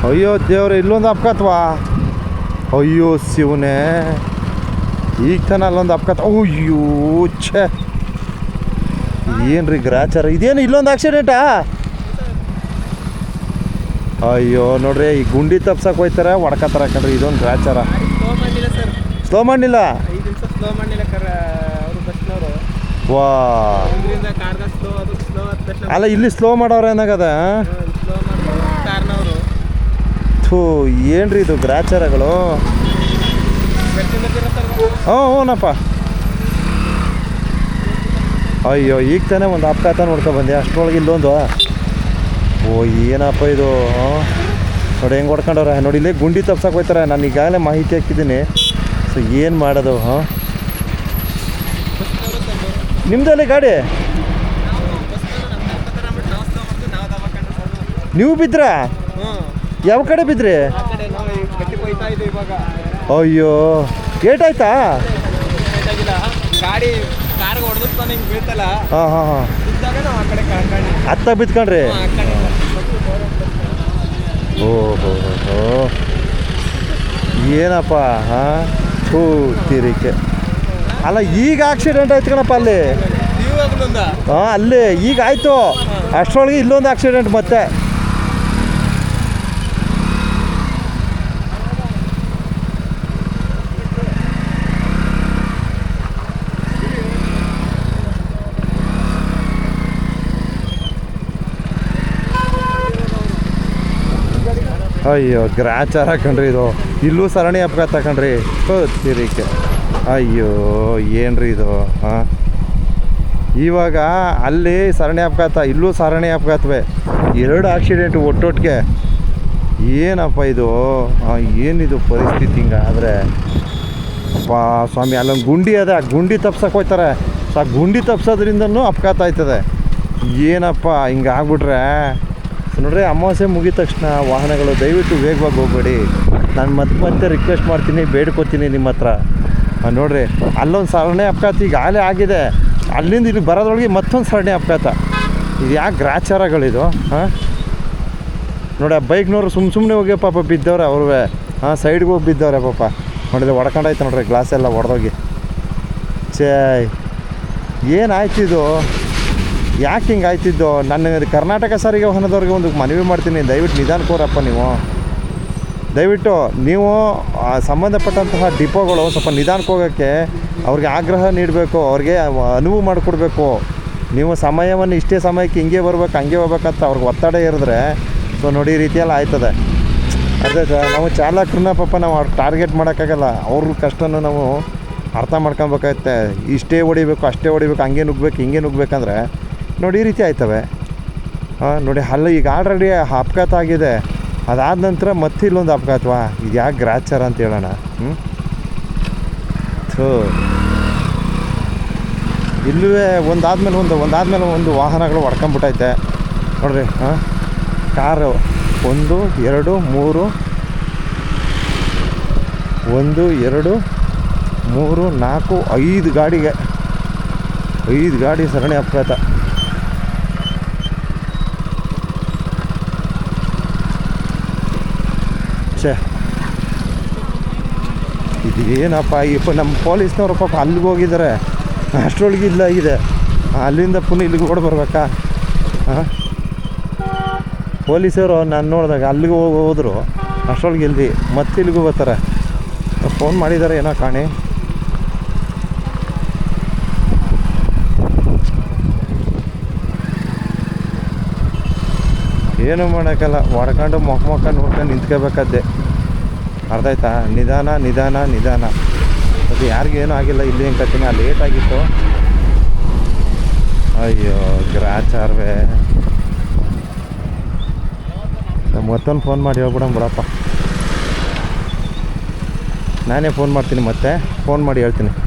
ಅಯ್ಯೋ ದೇವ್ರೆ, ಇಲ್ಲೊಂದು ಅಪ್ಕತ್ವಾ. ಅಯ್ಯೋ ಶಿವನೇ, ಈಗ ತಾನ ಅಲ್ಲೊಂದು ಅಪ್ಕತ್. ಅಯ್ಯೋ ಛೇ, ಏನ್ರಿ ಗ್ರಾಚಾರ ಇದೇನು? ಇಲ್ಲೊಂದು ಆಕ್ಸಿಡೆಂಟಾ? ಅಯ್ಯೋ ನೋಡ್ರಿ, ಈ ಗುಂಡಿ ತಪ್ಸಕ್ಕೆ ಹೋಯ್ತಾರೆ, ಹೊಡ್ಕತ್ತಾರ ಕಣ್ರಿ. ಇದೊಂದು ಗ್ರಾಚಾರ. ಸ್ಲೋ ಮಾಡಲಿಲ್ಲ. ವಾ, ಅಲ್ಲ ಇಲ್ಲಿ ಸ್ಲೋ ಮಾಡೋರು ಏನಾಗದ? ಥೂ, ಏನ್ರಿ ಇದು ಗ್ರಾಚಾರಗಳು? ಹ್ಞೂನಪ್ಪ. ಅಯ್ಯೋ, ಈಗ ತಾನೇ ಒಂದು ಅಪಘಾತ ನೋಡ್ಕೊ ಬಂದೆ, ಅಷ್ಟರೊಳಗೆ ಇಲ್ಲೊಂದು. ಓ ಏನಪ್ಪ ಇದು? ನೋಡಿ ಹೆಂಗೆ ಹೊಡ್ಕೊಂಡವ್ರೆ ನೋಡಿ. ಇಲ್ಲೇ ಗುಂಡಿ ತಪ್ಸಕ್ಕೆ ಹೋಯ್ತಾರೆ. ನಾನು ಈಗಾಗಲೇ ಮಾಹಿತಿ ಹಾಕಿದ್ದೀನಿ. ಸೊ ಏನು ಮಾಡೋದು? ನಿಮ್ಮದಲ್ಲಿ ಗಾಡಿ ನೀವು ಬಿದ್ರಾ? ಯಾವ ಕಡೆ ಬಿದ್ರಿ? ಅಯ್ಯೋ, ಏಟಾಯ್ತಾ? ಹಾಂ ಹಾಂ ಹಾಂ, ಹತ್ತ ಬಿದ್ಕೊಂಡ್ರಿ? ಓಹೋ ಹೋ, ಏನಪ್ಪ? ಹಾಂ, ಥೂ ತೀರಿಕೆ. ಅಲ್ಲ ಈಗ ಆಕ್ಸಿಡೆಂಟ್ ಆಯ್ತು ಕಣಪ್ಪ ಅಲ್ಲಿ. ಹಾಂ, ಅಲ್ಲಿ ಈಗ ಆಯಿತು. ಅಷ್ಟರೊಳಗೆ ಇಲ್ಲೊಂದು ಆಕ್ಸಿಡೆಂಟ್ ಮತ್ತೆ. ಅಯ್ಯೋ ಗ್ರಾಚಾರ ಕಣ್ರಿ ಇದು. ಇಲ್ಲೂ ಸರಣಿ ಅಪಘಾತ ಕಣ್ರಿ. ತಿರಿಕೆ. ಅಯ್ಯೋ ಏನ್ರಿ ಇದು? ಹಾಂ, ಇವಾಗ ಅಲ್ಲಿ ಸರಣಿ ಅಪಘಾತ, ಇಲ್ಲೂ ಸರಣಿ ಅಪಘಾತವೇ. 2 ಆಕ್ಸಿಡೆಂಟು ಒಟ್ಟೊಟ್ಟಿಗೆ. ಏನಪ್ಪ ಇದು? ಏನಿದು ಪರಿಸ್ಥಿತಿ? ಹಿಂಗಾದರೆ ಅಪ್ಪ ಸ್ವಾಮಿ, ಅಲ್ಲೊಂದು ಗುಂಡಿ ಅದ, ಆ ಗುಂಡಿ ತಪ್ಸಕ್ಕೆ ಹೋಗ್ತಾರೆ. ಸೊ ಆ ಗುಂಡಿ ತಪ್ಸೋದ್ರಿಂದನೂ ಅಪಘಾತ ಆಯ್ತದೆ. ಏನಪ್ಪ ಹಿಂಗೆ ಆಗ್ಬಿಟ್ರೆ? ನೋಡ್ರಿ, ಅಮಾವಾಸ್ಯೆ ಮುಗಿದ ತಕ್ಷಣ ವಾಹನಗಳು ದಯವಿಟ್ಟು ವೇಗವಾಗಿ ಹೋಗಬೇಡಿ. ನಾನು ಮತ್ತೆ ರಿಕ್ವೆಸ್ಟ್ ಮಾಡ್ತೀನಿ, ಬೇಡ್ಕೋತೀನಿ ನಿಮ್ಮ ಹತ್ರ. ನೋಡಿರಿ, ಅಲ್ಲೊಂದು ಸರಣಿ ಅಪಘಾತ ಈಗಾಗಲೇ ಆಗಿದೆ. ಅಲ್ಲಿಂದ ಇಲ್ಲಿ ಬರೋದ್ರೊಳಗೆ ಮತ್ತೊಂದು ಸರಣಿ ಅಪಘಾತ. ಇದು ಯಾಕೆ ಗ್ರಾಚಾರಗಳಿದು? ಹಾಂ ನೋಡಿ, ಆ ಬೈಕ್ನವರು ಸುಮ್ಮನೆ ಹೋಗಿ ಪಾಪ ಬಿದ್ದವ್ರೆ ಅವ್ರವೇ. ಹಾಂ, ಸೈಡ್ಗೆ ಹೋಗಿ ಬಿದ್ದವ್ರೆ ಪಾಪ. ನೋಡಿದ್ರೆ ಹೊಡ್ಕೊಂಡಾಯ್ತು ನೋಡ್ರಿ, ಗ್ಲಾಸ್ ಎಲ್ಲ ಹೊಡೆದೋಗಿ. ಛೇ, ಏನಾಯ್ತು ಇದು? ಯಾಕೆ ಹಿಂಗೆ ಆಯ್ತಿದ್ದು? ನನ್ನ ಕರ್ನಾಟಕ ಸಾರಿಗೆ ವಾಹನದವ್ರಿಗೆ ಒಂದು ಮನವಿ ಮಾಡ್ತೀನಿ, ದಯವಿಟ್ಟು ನಿಧಾನಕ್ಕೋರಪ್ಪ ನೀವು. ದಯವಿಟ್ಟು ನೀವು ಸಂಬಂಧಪಟ್ಟಂತಹ ಡಿಪೋಗಳು ಸ್ವಲ್ಪ ನಿಧಾನಕ್ಕೆ ಹೋಗೋಕ್ಕೆ ಅವ್ರಿಗೆ ಆಗ್ರಹ ನೀಡಬೇಕು, ಅವ್ರಿಗೆ ಅನುವು ಮಾಡಿಕೊಡ್ಬೇಕು. ನೀವು ಸಮಯವನ್ನು ಇಷ್ಟೇ ಸಮಯಕ್ಕೆ ಹಿಂಗೆ ಬರ್ಬೇಕು, ಹಂಗೆ ಹೋಗ್ಬೇಕಂತ ಅವ್ರಿಗೆ ಒತ್ತಡ ಇರಿದ್ರೆ ಸೊ ನೋಡಿ ಈ ರೀತಿಯೆಲ್ಲ ಆಯ್ತದೆ. ಅದೇ ನಾವು ಚಾಲಕರನ್ನ ಪಾಪ ನಾವು ಟಾರ್ಗೆಟ್ ಮಾಡೋಕ್ಕಾಗಲ್ಲ. ಅವ್ರ ಕಷ್ಟನ ನಾವು ಅರ್ಥ ಮಾಡ್ಕೊಬೇಕಾಗತ್ತೆ. ಇಷ್ಟೇ ಹೊಡಿಬೇಕು, ಅಷ್ಟೇ ಹೊಡಿಬೇಕು, ಹಂಗೆ ನುಗ್ಬೇಕು, ಹಿಂಗೆ ನುಗ್ಬೇಕಂದ್ರೆ ನೋಡಿ ಈ ರೀತಿ ಆಯ್ತವೆ. ಹಾಂ ನೋಡಿ, ಅಲ್ಲಿ ಈಗ ಆಲ್ರೆಡಿ ಅಪಘಾತ ಆಗಿದೆ. ಅದಾದ ನಂತರ ಮತ್ತೆ ಇಲ್ಲೊಂದು ಅಪಘಾತವಾ? ಇದು ಯಾಕೆ ಗ್ರಾಚಾರ ಅಂತ ಹೇಳೋಣ. ಥೂ, ಇಲ್ಲೂ ಒಂದಾದ್ಮೇಲೆ ಒಂದು ವಾಹನಗಳು ಹೊಡ್ಕೊಂಬಿಟ್ಟೈತೆ ನೋಡ್ರಿ. ಹಾಂ, ಕಾರು 1 2 3 1 2 3 4 5 ಗಾಡಿಗೆ 5 ಗಾಡಿ ಸರಣಿ ಅಪಘಾತ. ಛೇ, ಇದೇನಪ್ಪ? ನಮ್ಮ ಪೊಲೀಸ್ನವರು ಪಾಪ ಅಲ್ಲಿಗೆ ಹೋಗಿದ್ದಾರೆ, ಅಷ್ಟರೊಳಗೆ ಇಲ್ಲ ಇದೆ. ಅಲ್ಲಿಂದ ಪುನಃ ಇಲ್ಲಿಗೆ ಓಡಿ ಬರ್ಬೇಕಾ? ಹಾಂ, ಪೊಲೀಸರು ನಾನು ನೋಡಿದಾಗ ಅಲ್ಲಿಗೆ ಹೋದರು, ಅಷ್ಟರೊಳಗೆ ಇಲ್ಲಿ ಮತ್ತೆ ಇಲ್ಲಿಗೂ ಬರ್ತಾರೆ. ಫೋನ್ ಮಾಡಿದ್ದಾರೆ ಏನೋ ಕಾಣಿ. ಏನೂ ಮಾಡೋಕ್ಕಲ್ಲ, ಹೊಡ್ಕೊಂಡು ಮೊಕ್ಕ ನೋಡ್ಕೊಂಡು ನಿಂತ್ಕೋಬೇಕಾದ್ದೆ. ಅರ್ಥ ಆಯ್ತಾ? ನಿಧಾನ. ಅದು ಯಾರಿಗೇನೂ ಆಗಿಲ್ಲ. ಇಲ್ಲಿ ಏನು ಕತ್ತೀನಿ, ಅಲ್ಲಿ ಲೇಟಾಗಿತ್ತು. ಅಯ್ಯೋ ಗ್ರಾಚಾರವೇ. ಮತ್ತೊಂದು ಫೋನ್ ಮಾಡಿ ಹೇಳ್ಬಿಡೋಣ ಬಿಡಪ್ಪ. ನಾನೇ ಫೋನ್ ಮಾಡ್ತೀನಿ, ಮತ್ತೆ ಫೋನ್ ಮಾಡಿ ಹೇಳ್ತೀನಿ.